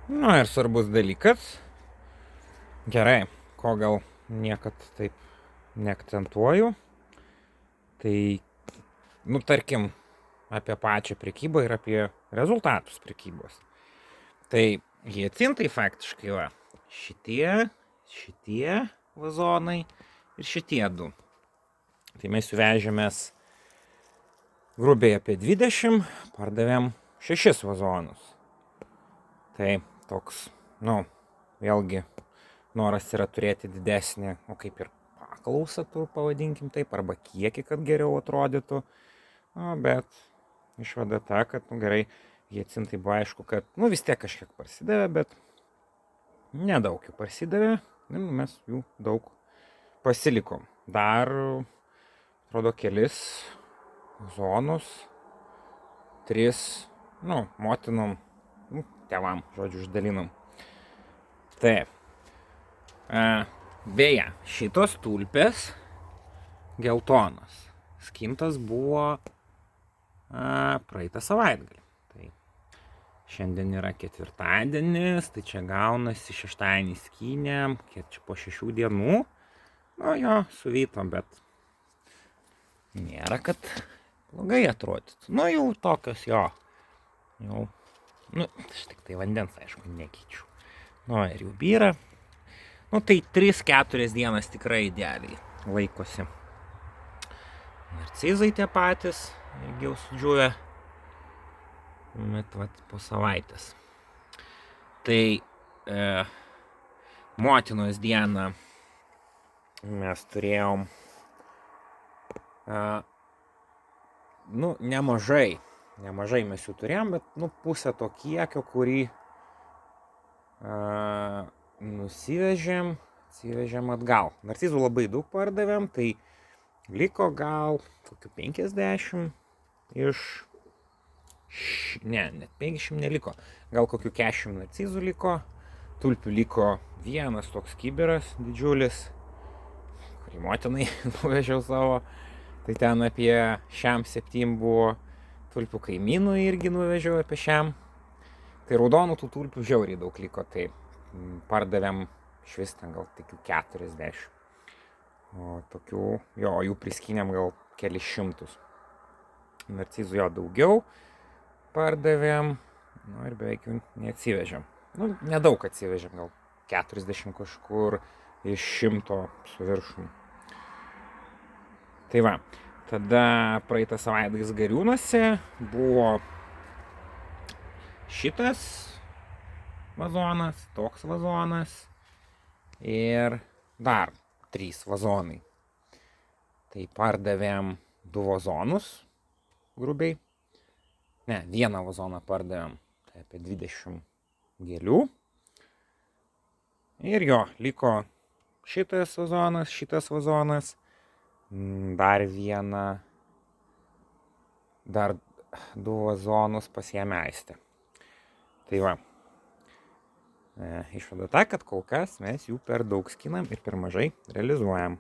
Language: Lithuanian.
Nu ir svarbus dalykas. Gerai, ko gal niekad taip neakcentuoju. Tai, tarkim, apie pačią prekybą ir apie rezultatus prekybos. Tai hiacintai faktiškai va, šitie vazonai ir šitie du. Tai mes jų vežėmės grubiai apie 20, pardavėm 6 vazonus. Tai toks, vėlgi noras yra turėti didesnį, kaip ir paklausą, pavadinkim taip, arba kiekį, kad geriau atrodytų. Bet išvada ta, kad, gerai, hiacintai buvo aišku, kad, vis tiek kažkiek parsidavė, bet nedaug jų parsidavė, mes jų daug pasilikom. Dar, atrodo, kelis zonus, 3, motinom, tėvam, žodžiu, išdalinom. Taip. Beje, šitos tulpės geltonos skintos buvo praeitą savaitgalį. Tai šiandien yra ketvirtadienis, tai čia gaunasi šeštadienį skynėm, kiek čia po 6 dienų. Jo, suvyto, bet nėra, kad blogai atrodytų. Jau tokios jo. Aš tik tai vandens, aišku, nekeičiu. Ir jau byra. Tai 3-4 dienas tikrai idealiai laikosi. Narcizai tie patys, irgi jau sudžiūvę. Bet po savaitės. Tai motinos dieną mes turėjom nemažai mes jų turėjom, bet pusę to kiekio, kurį atsivežėm atgal. Narcizų labai daug pardavėm, tai liko gal kokių 50 net 50 neliko. Gal kokių 40 narcizų liko, tulpių liko vienas toks kibiras didžiulis, kurį motinai nuvežiau savo. Tai ten apie 7 buvo, tulpių kaimynų irgi nuvežiau apie 100. Tai raudonų tų tulpių žiauriai daug liko, tai pardavėm iš vis ten gal tik 40. O tokių, jų priskynėm gal kelis šimtus. Narcizų daugiau pardavėm, ir beveik jų neatsivežėm. Nedaug atsivežėm, gal 40 kažkur iš 100 su viršum. Tai va, tada praeitą savaitgalį Gariūnuose buvo šitas vazonas, toks vazonas ir dar 3 vazonai. Tai pardavėm 2 vazonus, grubiai. Ne, 1 vazoną pardavėm, tai apie 20 gėlių. Ir liko šitas vazonas, dar 2 vazonus pasiėmė Aistė. Tai va, išvada ta, kad kol kas mes jų per daug skinam ir per mažai realizuojam.